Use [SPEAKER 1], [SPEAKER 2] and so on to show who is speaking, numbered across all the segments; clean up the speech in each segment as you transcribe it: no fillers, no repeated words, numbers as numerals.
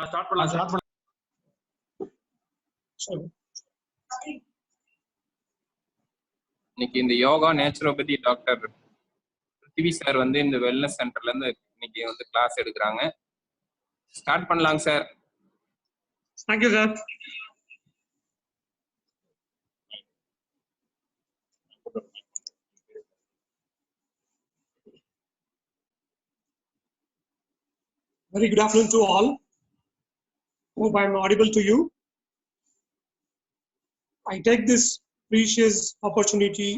[SPEAKER 1] Start பண்ணலாம்.
[SPEAKER 2] இன்னைக்கு இந்த யோகா நேச்சுரோபதி டாக்டர் பிருத்திவி சார் வந்து இந்த வெல்னஸ் சென்டர்ல இருந்து இன்னைக்கு வந்து கிளாஸ் எடுக்கிறாங்க. ஸ்டார்ட் பண்ணலாங்க sir.
[SPEAKER 1] Thank you sir. Very good afternoon to all. Hope I am audible to you. I take this precious opportunity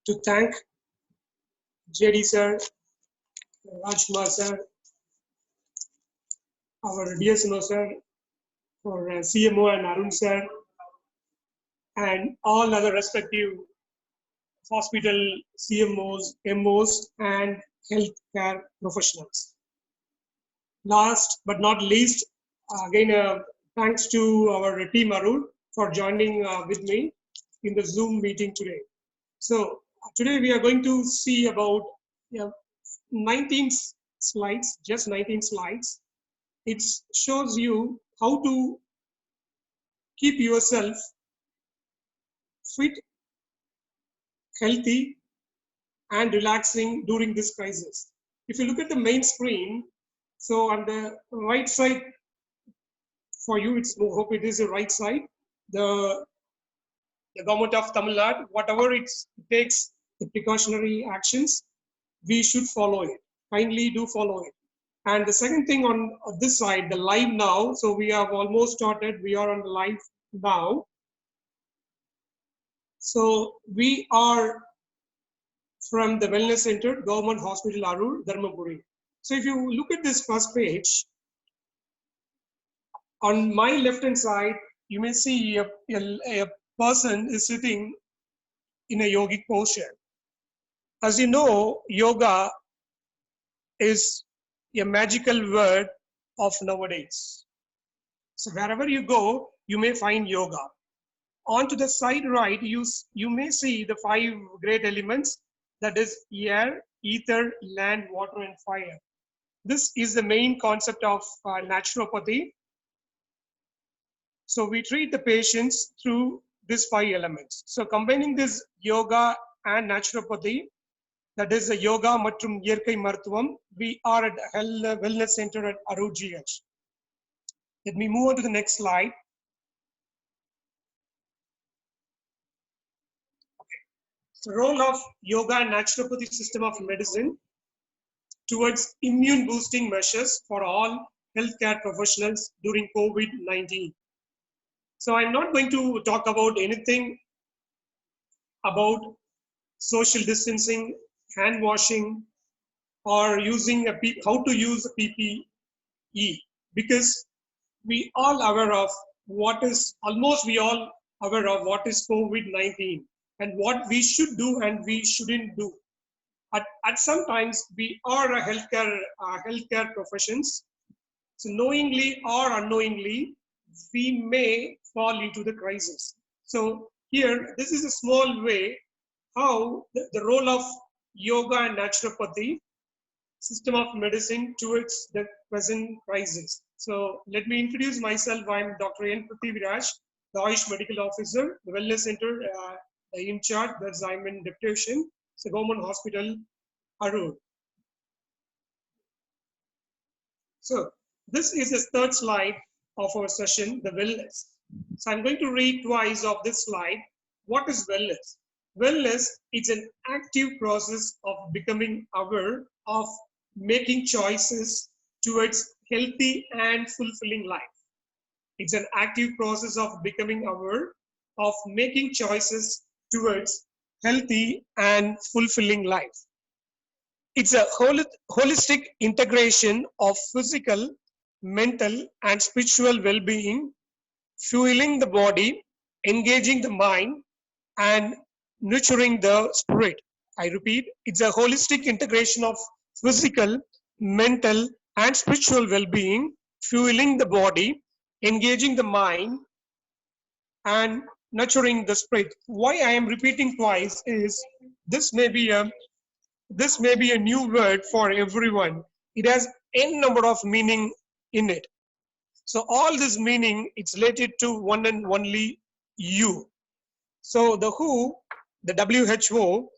[SPEAKER 1] to thank JD sir, Rajkumar sir, our DSMO sir, for CMO and Arun sir, and all other respective hospital CMOs, MOs, and healthcare professionals. Last but not least, again, thanks to our team Arun for joining with me in the Zoom meeting today. So today we are going to see about 19 slides, just 19 slides. It shows you how to keep yourself fit, healthy, and relaxing during this crisis. If you look at the main screen, so on the right side for you, it's hope it is the right side. The government of Tamil Nadu, whatever it takes, the precautionary actions, we should follow it. Kindly do follow it. And the second thing on this side, the live now. So we have almost started. We are on the live now. So we are from the Wellness Center, Government Hospital Arur, Dharmapuri. So if you look at this first page, on my left hand side, you may see a person is sitting in a yogic posture. As you know, yoga is a magical word of nowadays. So wherever you go, you may find yoga. On to the side right, you may see the 5 great elements, that is air, ether, land, water, and fire. This is the main concept of naturopathy. So we treat the patients through these 5 elements. So combining this yoga and naturopathy, that is the yoga matrum iyarkai marthuvam, we are at Wellness Center at Arur GH. Let me move on to the next slide. Okay. The role of yoga and naturopathy system of medicine towards immune boosting measures for all healthcare professionals during COVID-19. So I'm not going to talk about anything about social distancing, hand washing, or using how to use a PPE, because we all aware of almost we all aware of what is COVID-19 and what we should do and we shouldn't do. At sometimes we are a healthcare professions, so knowingly or unknowingly, we may fall into the crisis. So here, this is a small way how the role of yoga and naturopathy system of medicine towards the present crisis. So let me introduce myself. I'm Dr. N. Prithviraj, the Ayush Medical Officer, the Wellness Center in charge. That's I'm in deputation. It's a government hospital, Arur. So this is the third slide of our session, the wellness. So I'm going to read twice of this slide. What is wellness? Wellness is an active process of becoming aware of making choices towards healthy and fulfilling life. It's an active process of becoming aware of making choices towards healthy and fulfilling life. It's a holistic integration of physical, mental, and spiritual well-being, fueling the body, engaging the mind, and nurturing the spirit. I repeat, it's a holistic integration of physical, mental, and spiritual well-being, fueling the body, engaging the mind, and nurturing the spirit. Why I am repeating twice is this may be a new word for everyone. It has n number of meaning in it. So all this meaning, it's related to one and only you. So the WHO, the WHO,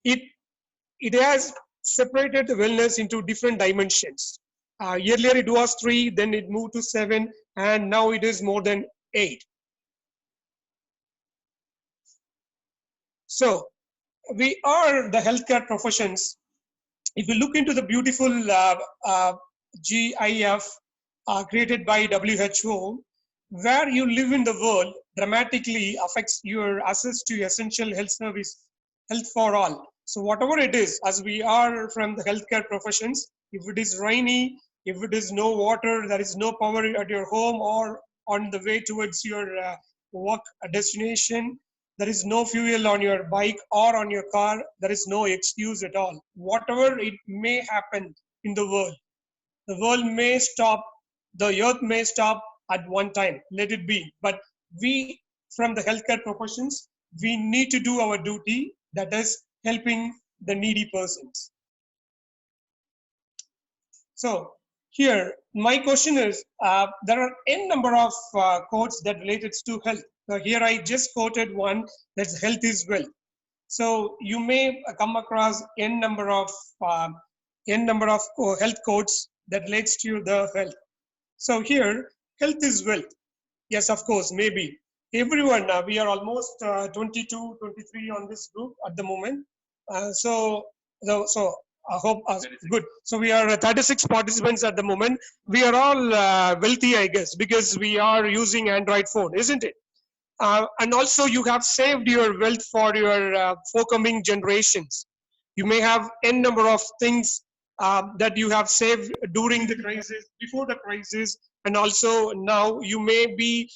[SPEAKER 1] it has separated the wellness into different dimensions. Earlier it was 3, then it moved to 7, and now it is more than 8. So we are the healthcare professions. If you look into the beautiful GIF created by WHO, where you live in the world dramatically affects your access to essential health service, health for all. So whatever it is, as we are from the healthcare professions, if it is rainy, if it is no water, there is no power at your home or on the way towards your work destination, there is no fuel on your bike or on your car, there is no excuse at all. Whatever it may happen in the world may stop, the earth may stop at one time, let it be. But we from the healthcare professions, we need to do our duty, that is helping the needy persons. So here, my question is, there are n number of quotes that related to health. So here I just quoted one, that's health is wealth. So you may come across n number of health quotes that relates to the health. So here, health is wealth. Yes, of course, maybe. Everyone, we are almost 22, 23 on this group at the moment. So I hope, good. So we are 36 participants at the moment. We are all wealthy, I guess, because we are using Android phone, isn't it? And also you have saved your wealth for your forthcoming generations. You may have n number of things that you have saved during the crisis, before the crisis, and also now you may be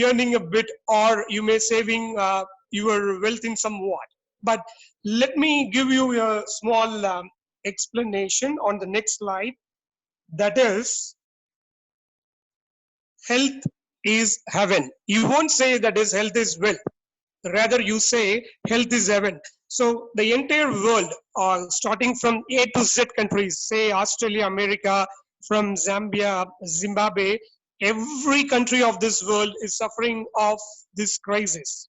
[SPEAKER 1] earning a bit, or you may saving your wealth in somewhat. But let me give you a small explanation on the next slide. That is, health is heaven. You won't say that is health is wealth. Rather, you say health is heaven. So the entire world, starting from A to Z countries, say Australia, America, from Zambia, Zimbabwe, every country of this world is suffering of this crisis.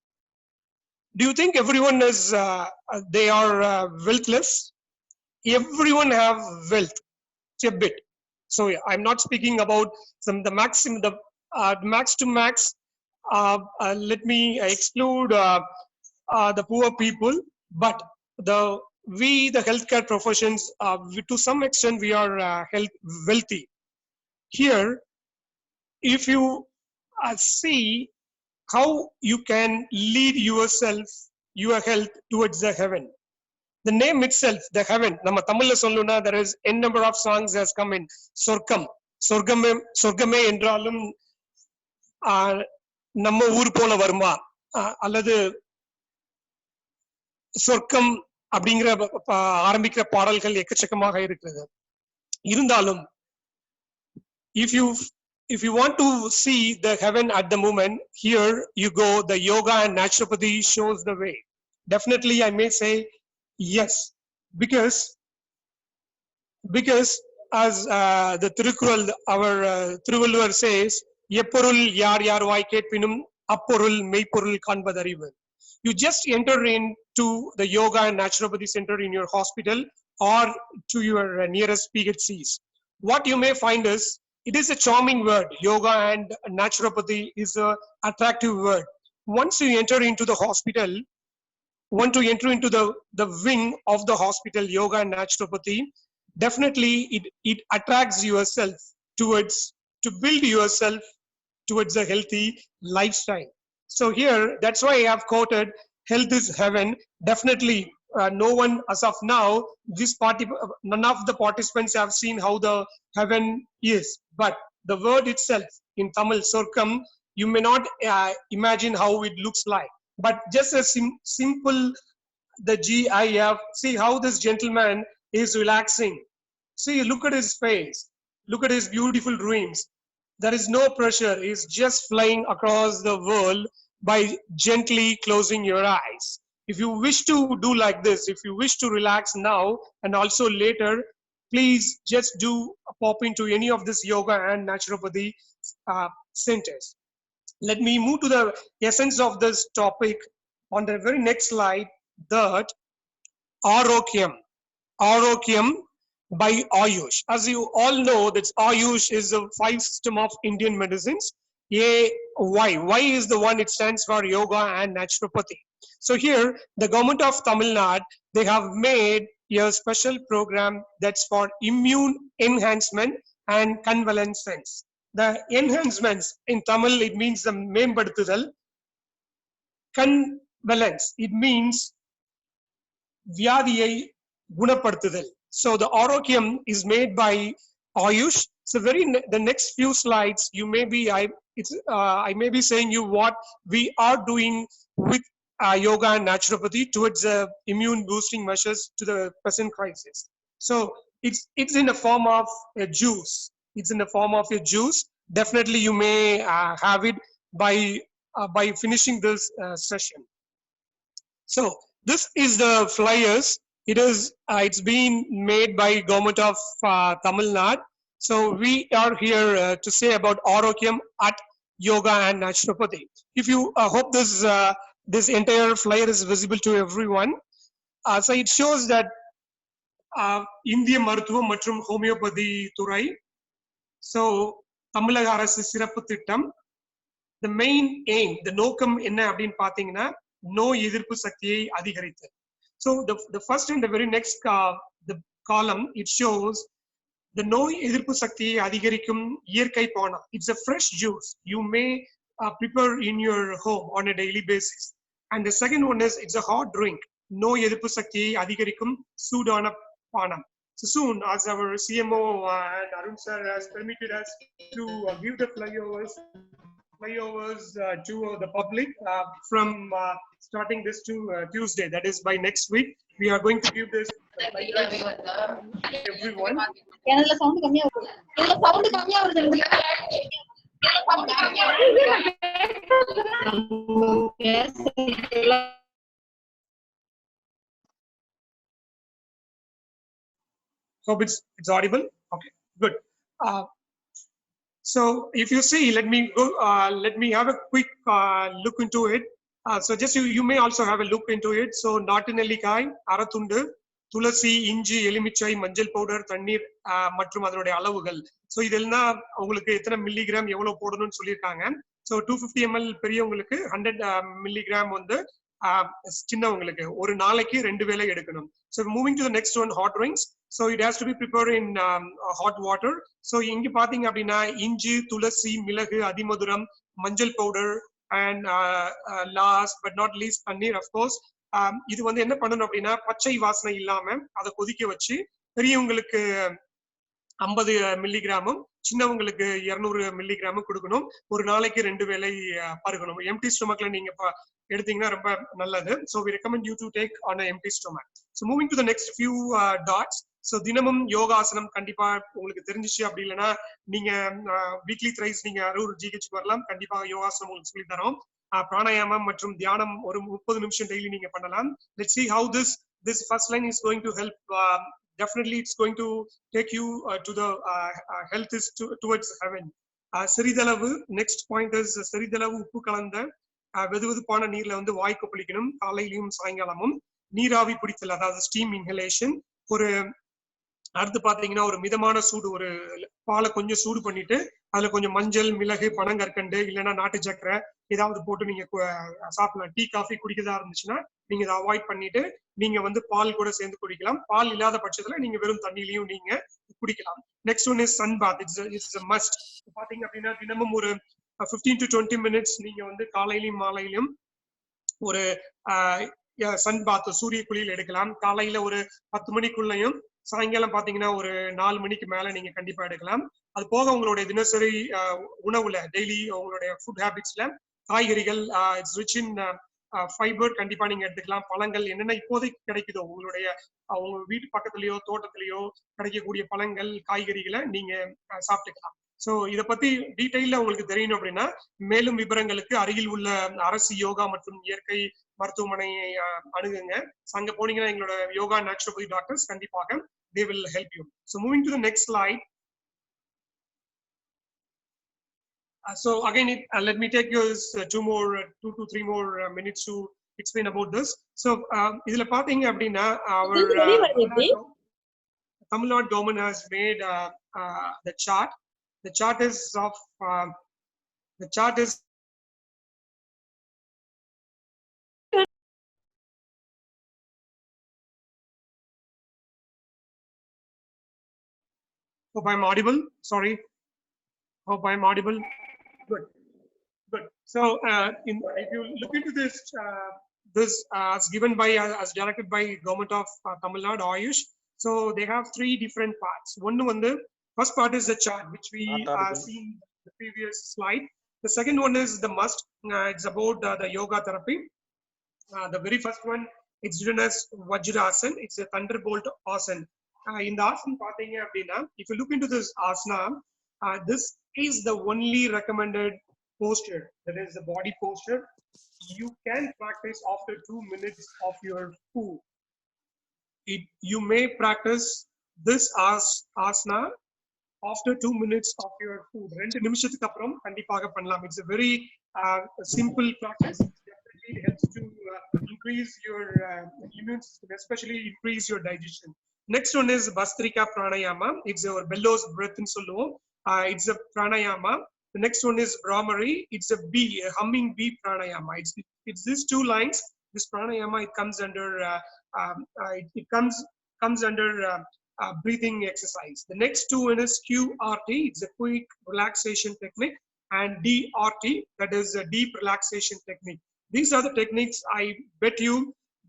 [SPEAKER 1] Do you think everyone is, they are wealthless? Everyone have wealth, a bit. So yeah, I'm not speaking about the maximum, the max to max. Let me exclude the poor people, but the healthcare professions, to some extent, we are wealthy. Here, if you see how you can lead yourself, your health towards the heaven. The name itself, the heaven, nama Tamil solluna, there is n number of songs has come in. Sorkam, Sorgame என்றாலும் நம்ம ஊர் போல வருமா, அல்லது சொர்க்கம் அப்படிங்கிற ஆரம்பிக்கிற பாடல்கள் எக்கச்சக்கமாக இருக்கிறது. இருந்தாலும் if you want to see the heaven at the moment, here you go, the yoga and naturopathy shows the way. Definitely I may say yes, because as the Tirukkural, our Thiruvalluvar says, எப்பொருள் யார் யார் வாய் கேட்பினும் அப்பொருள் மெய்ப்பொருள் காண்பதறிவு. You just enter into the yoga and naturopathy center in your hospital or to your nearest PHCs. What you may find is, it is a charming word. Yoga and naturopathy is an attractive word. Once you enter into the hospital, want to enter into the wing of the hospital, yoga and naturopathy, definitely it attracts yourself towards, to build yourself towards a healthy lifestyle. So here, that's why I have quoted, health is heaven. Definitely, no one as of now, none of the participants have seen how the heaven is. But the word itself in Tamil, Sorkam, you may not imagine how it looks like. But just a simple, the GIF, see how this gentleman is relaxing. See, look at his face. Look at his beautiful dreams. There is no pressure. He's just flying across the world by gently closing your eyes. If you wish to do like this, if you wish to relax now and also later, please just do pop into any of this yoga and naturopathy centers. Let me move to the essence of this topic on the very next slide, that Arogyam. Arogyam by Ayush. As you all know, that Ayush is a 5 system of Indian medicines. AY. Y is the one, it stands for yoga and naturopathy. So here, the government of Tamil Nadu, they have made a special program that's for immune enhancement and convalescence. The enhancements in Tamil, it means the மேம்படுத்துதல். Convalescence, it means வியாதியை குணப்படுத்துதல். So the Arogyam is made by Ayush. So the next few slides, you may be I may be saying you what we are doing with yoga and naturopathy towards immune boosting measures to the present crisis. So it's in the form of a juice. It's in the form of a juice. Definitely you may have it by finishing this session. So this is the flyers. It's been made by government of Tamil Nadu. So we are here to say about Arogyam at yoga and naturopathy. If you hope this entire flyer is visible to everyone. So it shows that இந்திய மருத்துவம் மற்றும் homeopathy துறை, so தமிழக அரசு சிறப்பு திட்டம், the main aim, the நோக்கம் என்ன அப்படின்னு பாத்தீங்கன்னா நோய் எதிர்ப்பு சக்தியை அதிகரித்தல். So the first and the very next the column, it shows the நோய் எதிர்ப்பு சக்தியை அதிகரிக்கும் இயற்கை பானம். It's a fresh juice you may prepare in your home on a daily basis. And the second one is it's a hot drink. நோய் எதிர்ப்பு சக்தியை அதிகரிக்கும் சூடான பானம். So soon, as our CMO and Arun sir has permitted us to give the flyovers to the public from starting this to Tuesday, that is by next week, we are going to give this everyone. Hope it's audible. Okay, good. So if you see, let me have a quick look into it. So just you may also have a look into it. So நாட்டுநெல்லிக்காய், அரத்துண்டு, துளசி, இஞ்சி, எலுமிச்சை, மஞ்சள் powder, தண்ணீர் மற்றும் அதனுடைய அளவுகள். So இதெல்லாம் உங்களுக்கு எத்தனை மில்லிகிராம் எவ்வளவு போடணும்னு சொல்லியிருக்காங்க. ஸோ 250 ml பெரியவங்களுக்கு, 100 மில்லிகிராம் வந்து சின்னவங்களுக்கு ஒரு நாளைக்கு 2 வேளை எடுக்கணும். So moving to the next one, hot drinks. So it has to be prepared in hot water. So இங்க பாத்தீங்க அப்படின்னா இஞ்சி, துளசி, மிளகு, அதிமதுரம், மஞ்சள் powder and last but not least தண்ணீர். of course இது வந்து என்ன பண்ணணும் அப்படின்னா பச்சை வாசனை இல்லாம அதை கொதிக்க வச்சு பெரியவங்களுக்கு 50 மில்லிகிராமும் சின்னவங்களுக்கு 200 மில்லிகிராமும் கொடுக்கணும். ஒரு நாளைக்கு 2 வேளை பருகணும். எம்டி ஸ்டொமக்ல நீங்க எடுத்தீங்கன்னா ரொம்ப நல்லது. So we recommend you to take on an empty stomach. So moving to the next few dots. So தினமும் யோகாசனம் கண்டிப்பா உங்களுக்கு தெரிஞ்சிச்சு. அப்படி இல்லைன்னா நீங்க வீக்லி த்ரைஸ் நீங்க அரூர் ஜிஹெச்க்கு வரலாம். கண்டிப்பா யோகாசனம் உங்களுக்கு சொல்லி தரோம். பிராணாயாமம் மற்றும் தியானம் ஒரு 30 நிமிஷம் டெய்லி நீங்க பண்ணலாம். Let's see how this first line is going to help. Definitely it's going to take you to the health is towards heaven. சிறிதளவு, next point is சிறிதளவு உப்பு கலந்த வெதுவெதுப்பான நீர்ல வந்து வாய் கொப்பளிக்கணும். காலையிலும் சாயங்காலமும் நீராவி பிடித்தல், அதாவது ஸ்டீம் இன்ஹலேஷன். ஒரு அடுத்து பாத்தீங்கன்னா ஒரு மிதமான சூடு, ஒரு பாலை கொஞ்சம் சூடு பண்ணிட்டு அதுல கொஞ்சம் மஞ்சள், மிளகு, பனங்கற்கண்டு இல்லைன்னா நாட்டு சக்கரை ஏதாவது போட்டு நீங்க சாப்பிடலாம். டீ காஃபி குடிக்கிறதா இருந்துச்சுன்னா நீங்க இதை அவாய்ட் பண்ணிட்டு நீங்க வந்து பால் கூட சேர்ந்து குடிக்கலாம். பால் இல்லாத பட்சத்துல நீங்க வெறும் தண்ணிலையும் நீங்க குடிக்கலாம். Next one is sun bath. It's a must. பாத்தீங்க அப்படின்னா தினமும் ஒரு 15 to 20 minutes நீங்க வந்து காலையிலும் மாலையிலும் ஒரு சன் பாத், சூரிய குளியல் எடுக்கலாம். காலையில ஒரு 10 மணிக்குள்ளயும், சாயங்காலம் பாத்தீங்கன்னா ஒரு 4 மணிக்கு மேல நீங்க கண்டிப்பா எடுக்கலாம். அது போக உங்களுடைய தினசரி உணவுல, டெய்லி உங்களுடைய ஃபுட் ஹேபிட்ஸ்ல காய்கறிகள், இட்ஸ் ரிச் இன் ஃபைபர், கண்டிப்பா நீங்க எடுத்துக்கலாம். பழங்கள் என்னென்ன இப்போதைக்கு கிடைக்குதோ உங்களுடைய உங்க வீட்டு பக்கத்துலயோ தோட்டத்திலயோ கிடைக்கக்கூடிய பழங்கள், காய்கறிகளை நீங்க சாப்பிட்டுக்கலாம். ஸோ இதை பத்தி டீட்டெயில உங்களுக்கு தெரியணும் அப்படின்னா மேலும் விவரங்களுக்கு அருகில் உள்ள அரசு யோகா மற்றும் இயற்கை மருத்துவமனையை அணுகுங்க. அங்க போனீங்கன்னா எங்களோட யோகா நேச்சுரோபதி டாக்டர்ஸ் கண்டிப்பாக they will help you. So moving to the next slide. So again, let me take you 2 to 3 more minutes to explain about this. So இதுல பாத்தீங்க அப்படின்னா our Tamil Nadu government has made the chart. The chart is of the chart is hope I'm audible. Sorry. Hope I'm audible. Good. Good. So if you look into this, this is given by as directed by government of Tamil Nadu Ayush. So they have 3 different parts. One the first part is the chart, which we seen the previous slide. The second one is the must. It's about the yoga therapy. The very first one, it's written as Vajrasan. It's a thunderbolt asana. In the asana பார்த்தீங்க அப்படின்னா, if you look into this asana, this is the only recommended posture. That is the body posture. You can practice after 2 minutes of your food. You may practice this asana after 2 minutes of your food. 2 நிமிஷத்துக்கு அப்புறம் கண்டிப்பாக பண்ணலாம். It's a very simple practice. It helps to increase your immune system, especially increase your digestion. Next one is Bhastrika Pranayama. It's our bellows breath in solo. It's a pranayama. The next one is Brahmari. It's a bee, a humming bee pranayama. It's these 2 lines. This pranayama, it comes under it comes under breathing exercise. The next 2 is QRT. It's a quick relaxation technique, and DRT, that is a deep relaxation technique. These are the techniques. I bet you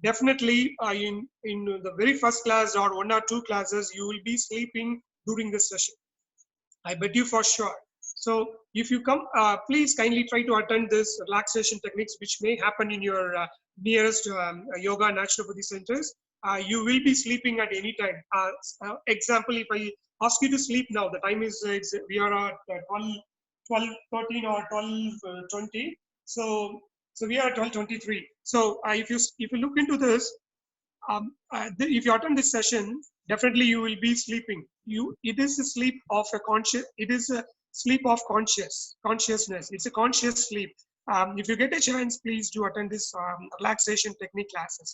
[SPEAKER 1] definitely in the very first class or 1 or 2 classes, you will be sleeping during this session. I bet you for sure. So if you come, please kindly try to attend this relaxation techniques, which may happen in your nearest yoga and naturopathy centers. You will be sleeping at any time. Example, if I ask you to sleep now, the time is we are at 12:13 or 12:20. So we are at 12:23. So if you look into this, if you attend this session, definitely you will be sleeping. It is a sleep of a conscious. It is a sleep of consciousness. It's a conscious sleep. If you get a chance, please do attend this relaxation technique classes.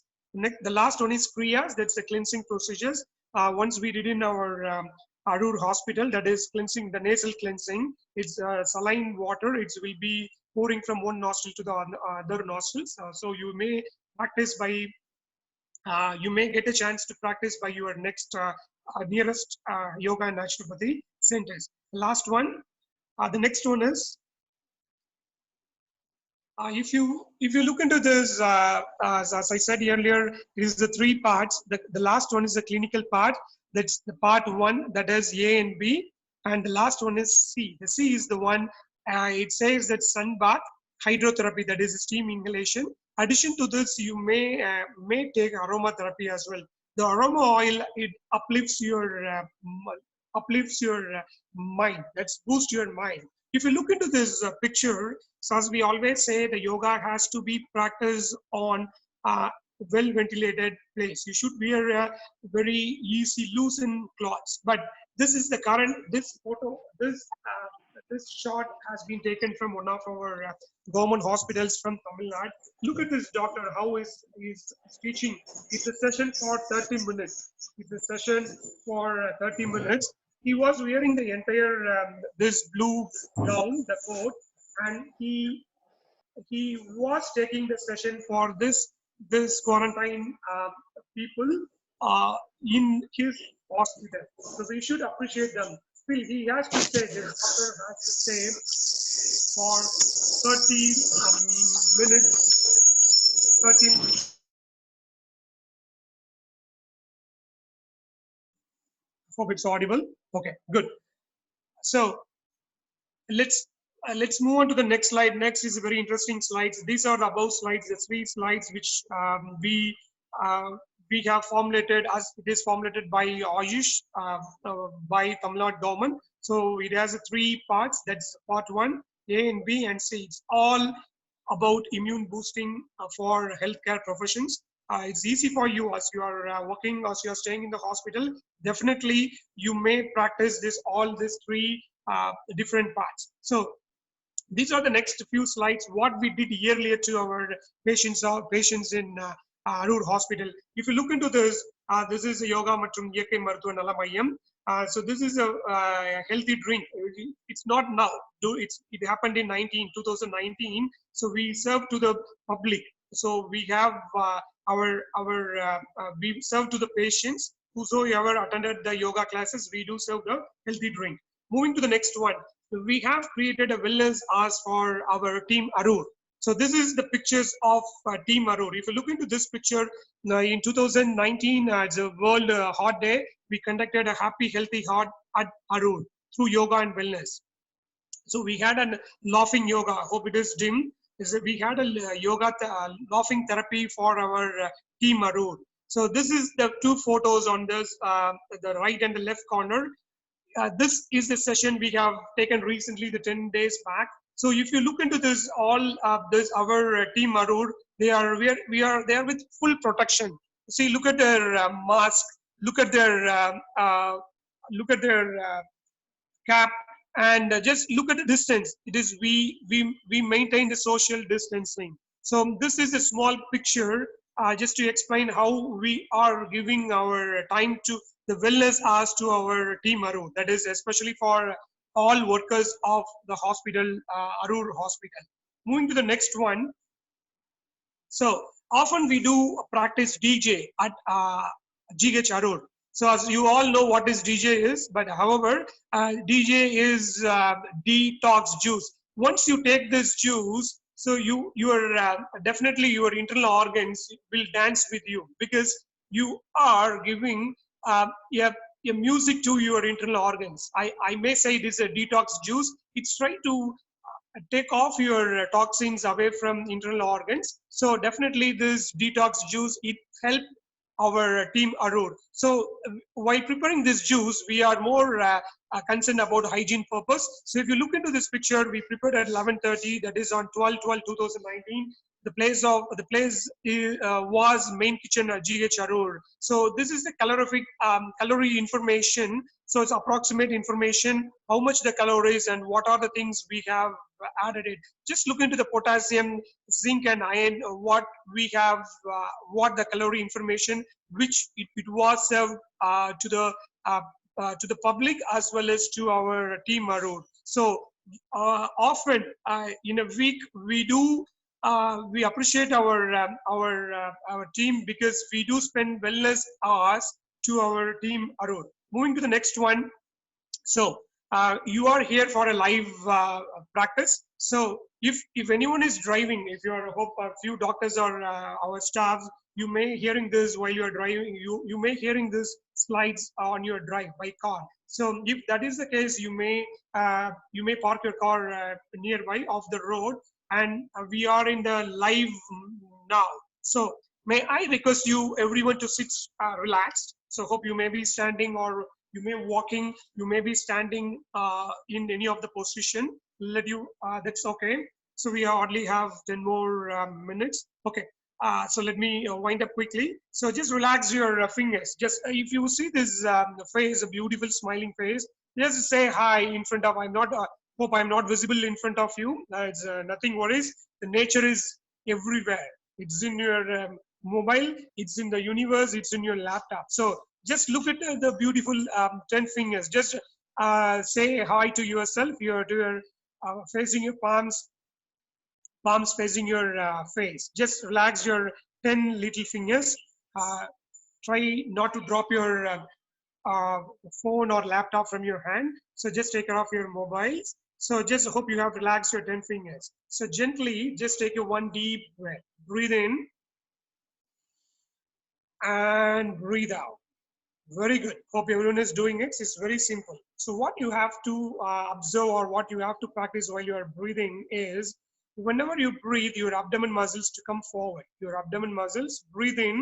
[SPEAKER 1] The last one is Kriyas. That's the cleansing procedures. Once we did in our Arur hospital, that is cleansing, the nasal cleansing. It's saline water. It will be pouring from one nostril to the other nostrils. So you may practice by. You may get a chance to practice by your next nearest yoga and naturopathy centers. The last one, the next one is if you look into this, as I said earlier, it is the 3 parts. The last one is the clinical part. That's the part 1, that is A and B, and the last one is C. The C is the one. It says that sun bath, hydrotherapy, that is steam inhalation. Addition to this, you may take aromatherapy as well. The aroma oil, it uplifts your mind. Let's boost your mind. If you look into this picture, so as we always say, the yoga has to be practiced on well ventilated place. You should wear very easy loosen clothes. But this is the current. This photo. This shot has been taken from one of our government hospitals from Tamil Nadu. Look at this doctor, how is teaching. It's a session for 30 minutes. It's a session for 30 minutes. He was wearing the entire this blue gown, the coat, and he was taking the session for this quarantine people in his hospital. So we should appreciate them. Still, he has to stay. The doctor has to stay for 30 minutes. 30 minutes. Hope it's audible. Okay, good. So let's move on to the next slide. Next is a very interesting slides. These are the above slides, the 3 slides which we have formulated as it is formulated by Ayush by Tamil Nadu government. So it has 3 parts. That's part 1, A and B and C. It's all about immune boosting for healthcare professions. it's easy for you as you are working, as you are staying in the hospital. Definitely, you may practice this all these three different parts. So these are the next few slides. What we did earlier to our patients in Arur Hospital. If you look into this is a yoga மற்றும் இயற்கை மருத்துவ நல மையம். So this is a healthy drink. It's not now. It happened in 2019. So we serve to the public. So we have we serve to the patients whosoever attended the yoga classes. We do serve the healthy drink. Moving to the next one. We have created a wellness hours for our team Arur. So this is the pictures of team Arur. If you look into this picture, in 2019, it's a World Heart Day. We conducted a happy, healthy heart at Arur through yoga and wellness. So we had a laughing yoga. I hope it is dim. We had a yoga laughing therapy for our team Arur. So this is the two photos on this, the right and the left corner. This is the session we have taken recently, the 10 days back. So if you look into this, all this our team Arur, they are with full protection. See, look at their mask, look at their cap, and just look at the distance. It is we maintain the social distancing. So this is a small picture just to explain how we are giving our time to the wellness hours to our team Arur. That is especially for all workers of the hospital, Arur Hospital. Moving to the next one. So often we do practice DJ at GH Arur. So as you all know what is DJ is, but however, DJ is detox juice. Once you take this juice, so you are definitely your internal organs will dance with you, because you are giving a music to your internal organs. I may say it is a detox juice. It's trying to take off your toxins away from internal organs. So definitely this detox juice, it helped our team Arur. So while preparing this juice, we are more concerned about hygiene purpose. So if you look into this picture, we prepared at 11:30. That is on 12/12/2019. The place was main kitchen at GH Arur. So this is the calorific calorie information. So it's approximate information, how much the calories and what are the things we have added it. Just look into the potassium, zinc and iron, what we have, what the calorie information, which it was served to the public as well as to our team Arur. So often in a week we do we appreciate our team, because we do spend wellness hours to our team Arur. Moving to the next one. So you are here for a live practice. So if anyone is driving, if you are, hope a few doctors or our staff, you may hearing this while you are driving. You may hearing this slides on your drive by car. So if that is the case, you may park your car nearby off the road, and we are in the live now. So may I request you everyone to sit relaxed. So hope you may be standing, or you may walking, you may be standing in any of the position. Let you, that's okay. So we hardly have 10 more minutes. Okay. So let me wind up quickly. So just relax your fingers. Just if you see this face, a beautiful smiling face, just say hi in front of. Hope I'm not visible in front of you. It's nothing worries. The nature is everywhere. It's in your mobile. It's in the universe. It's in your laptop. So just look at the beautiful 10 fingers. Just say hi to yourself. You're facing your palms facing your face. Just relax your 10 little fingers. Try not to drop your phone or laptop from your hand. So just take care of your mobile. So just hope you have relaxed your 10 fingers. So gently, just take a one deep breath. Breathe in and breathe out. Very good. Hope everyone is doing it. It's very simple. So what you have to observe, or what you have to practice while you are breathing is, whenever you breathe, your abdomen muscles to come forward. Your abdomen muscles, breathe in.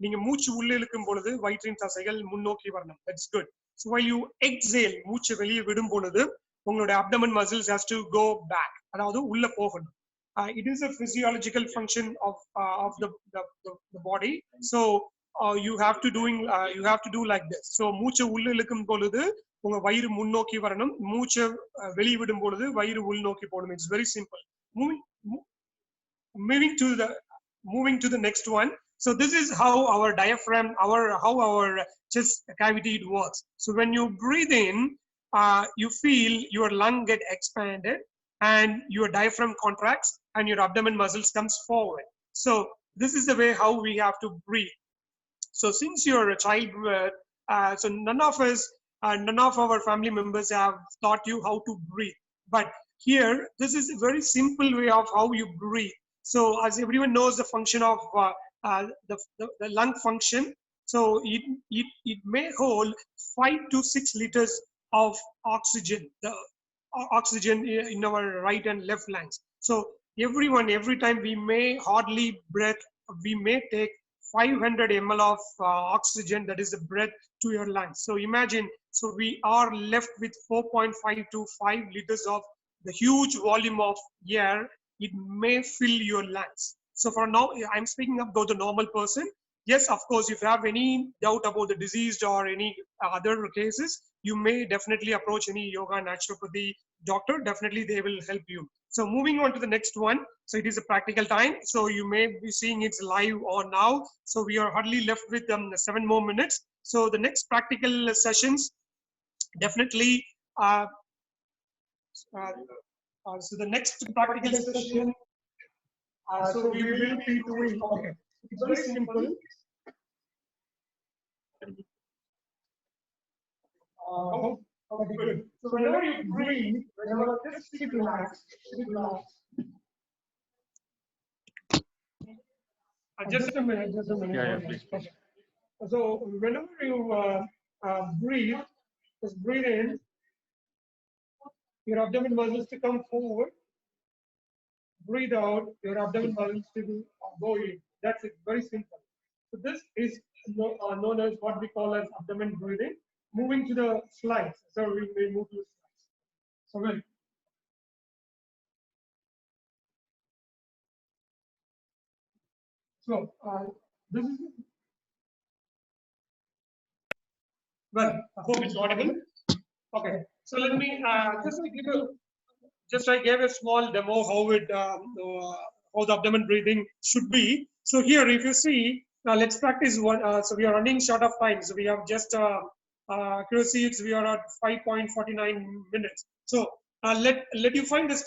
[SPEAKER 1] நீங்க மூச்சு உள்ள இழுக்கும் பொழுது வயிற்றின் தசைகள் முன்னோக்கி வரணும். That's good. So while you exhale, மூச்சு வெளியே விடும் பொழுது உங்களுடைய abdomen muscles has to go back. அதாவது உள்ள போகணும். it is a physiological function of the body. So you have to do like this. So மூச்சை உள்ள இழுக்கும் பொழுது உங்க வயிறு முன்னோக்கி வரணும், மூச்சை வெளிவிடும் பொழுது வயிறு உள்நோக்கி போகணும். It's very simple. Moving to the next one. So this is how our diaphragm, how our chest cavity works. So when you breathe in, you feel your lung get expanded and your diaphragm contracts and your abdomen muscles comes forward. So this is the way how we have to breathe. So since you're a child, so none of our family members have taught you how to breathe. But here, this is a very simple way of how you breathe. So as everyone knows the function of the lung function, so it may hold 5 to 6 liters of oxygen, the oxygen in our right and left lungs. So every time we may hardly breath, we may take 500 ml of oxygen, that is the breath, to your lungs. So imagine, so we are left with 4.5 to 5 liters of the huge volume of air. It may fill your lungs. So for now, I'm speaking about the normal person. Yes, of course, if you have any doubt about the diseased or any other cases, you may definitely approach any yoga naturopathy doctor. Definitely they will help you. So moving on to the next one. So it is a practical time. So you may be seeing it's live on now. So we are hardly left with 7 more minutes. So the next practical sessions, definitely, so the next practical session, so we will be doing, okay, it's very simple. Okay, good. So whenever you breathe, just keep relaxed, Just a minute.
[SPEAKER 2] Yeah, please.
[SPEAKER 1] So whenever you breathe, just breathe in, your abdomen muscles to come forward. Breathe out, your abdomen muscles to go in. That's it, very simple. So this is known as what we call as abdomen breathing. Moving to the slides. So we will move to the slides. So well. So this is, well, I hope it's audible. Okay. So let me I gave a small demo how the abdomen breathing should be. So here, if you see, let's practice one. So we are running short of time. So we have just accuracy. We are at 5.49 minutes. So let you find this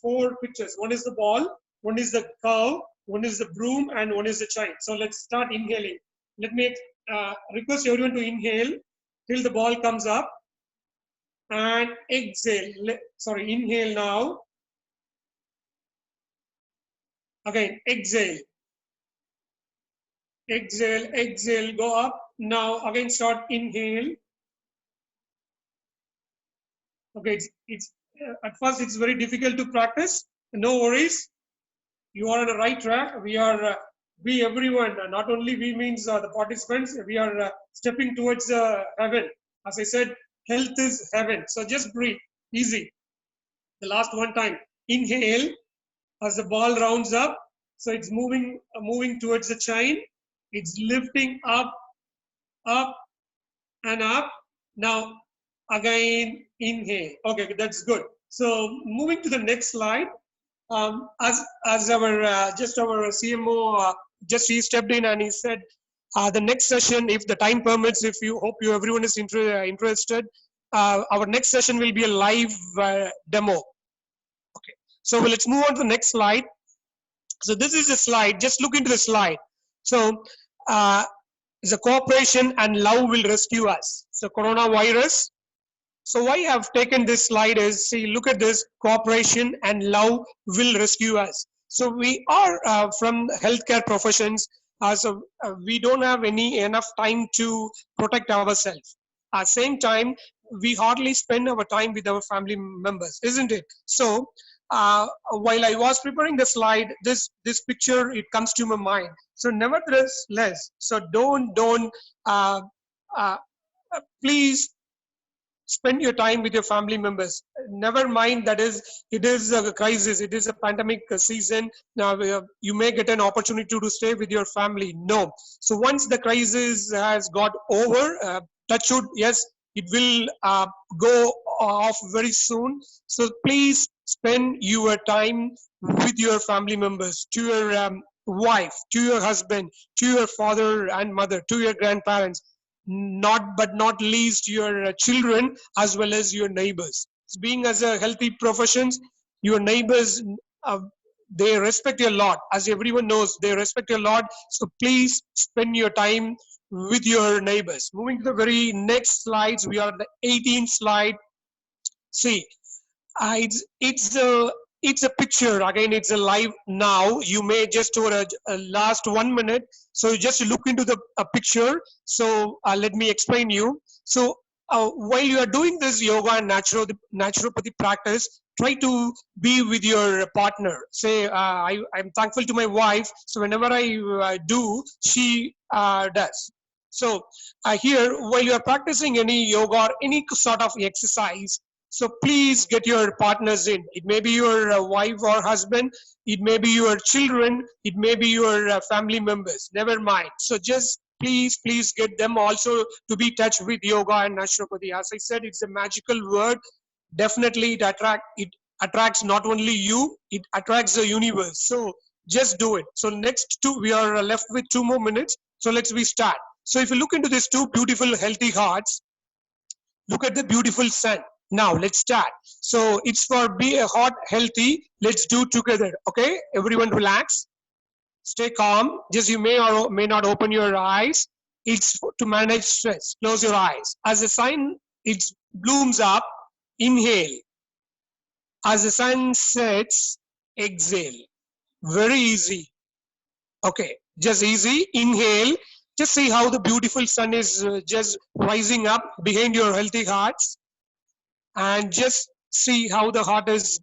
[SPEAKER 1] four pictures. One is the ball, one is the cow, one is the broom, and one is the child. So let's start inhaling. Let me request everyone to inhale till the ball comes up. And exhale. Sorry, inhale now. Again, exhale. Exhale, exhale, go up. Now again start inhale. Okay, it's at first it's very difficult to practice. No worries. You are on the right track. We everyone, not only we means the participants, we are stepping towards heaven. As I said, health is heaven. So just breathe, easy. The last one time, inhale as the ball rounds up. So it's moving towards the chain. It's lifting up, and up. Now again inhale. Okay, that's good. So moving to the next slide. As our our CMO just he stepped in and he said, the next session, if the time permits, if you hope you everyone is interested, our next session will be a live demo. Okay, so let's move on to the next slide. So this is a slide. Just look into the slide. So the cooperation and love will rescue us. So coronavirus. So why I have taken this slide is, see, look at this, cooperation and love will rescue us. So we are from healthcare professions, so we don't have enough time to protect ourselves. At the same time, we hardly spend our time with our family members, isn't it? So while I was preparing the slide, this picture, it comes to my mind. So nevertheless, so don't please spend your time with your family members. Never mind that it is a crisis, it is a pandemic season. Now you may get an opportunity to stay with your family. No. So once the crisis has got over, touch wood, yes, it will go off very soon. So please spend your time with your family members, to your wife, to your husband, to your father and mother, to your grandparents, not least your children, as well as your neighbors. Being as a healthy professions, your neighbors, uh, they respect you a lot. As everyone knows, they respect you a lot. So please spend your time with your neighbors. Moving to the very next slides, we are at the 18th slide. See, it's a picture again. It's a live now. You may just for a last 1 minute. So just look into the picture. So let me explain you. So while you are doing this yoga and naturopathy practice, try to be with your partner. Say I'm thankful to my wife. So whenever I do, she does. So here, while you are practicing any yoga or any sort of exercise, so please get your partners in. It may be your wife or husband, it may be your children, it may be your family members, never mind. So just please get them also to be touched with yoga and naturopathy. As I said, it's a magical word. Definitely it attracts not only you, it attracts the universe. So just do it. So next two, we are left with 2 more minutes. So let's start. So if you look into these two beautiful healthy hearts, look at the beautiful sun. Now let's start. So it's for be a heart healthy. Let's do together. Okay, everyone relax, stay calm. Just you may or may not open your eyes. It's to manage stress. Close your eyes. As the sun it blooms up, inhale. As the sun sets, exhale. Very easy. Okay, just easy. Inhale. Just see how the beautiful sun is just rising up behind your healthy hearts, and just see how the heart is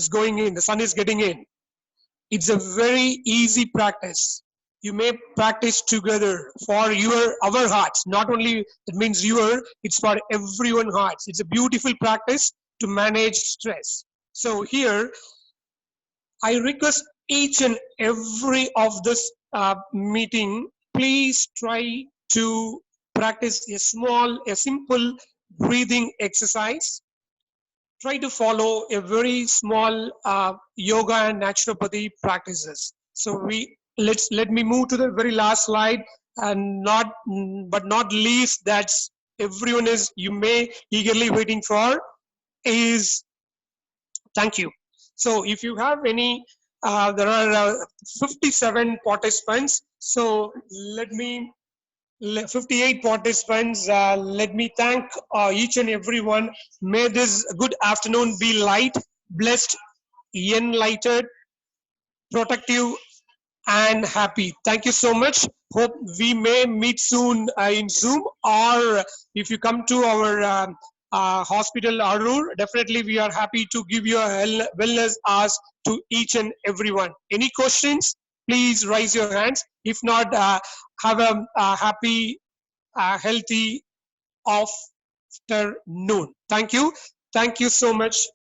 [SPEAKER 1] going in, the sun is getting in. It's a very easy practice. You may practice together for our hearts. Not only it means it's for everyone hearts. It's a beautiful practice to manage stress. So here I request each and every of this meeting, please try to practice a simple breathing exercise. Try to follow a very small yoga and naturopathy practices. So let me move to the very last slide, and not least, that's everyone is you may eagerly waiting for is thank you. So if you have any, there are 57 participants. So let me 58 participants. Let me thank each and everyone. May this good afternoon be light, blessed, enlightened, protective, and happy. Thank you so much. Hope we may meet soon in Zoom, or if you come to our hospital Arur, definitely we are happy to give you a wellness hours to each and everyone. Any questions? Please raise your hands. If not, have a happy, healthy afternoon. Thank you. Thank you so much.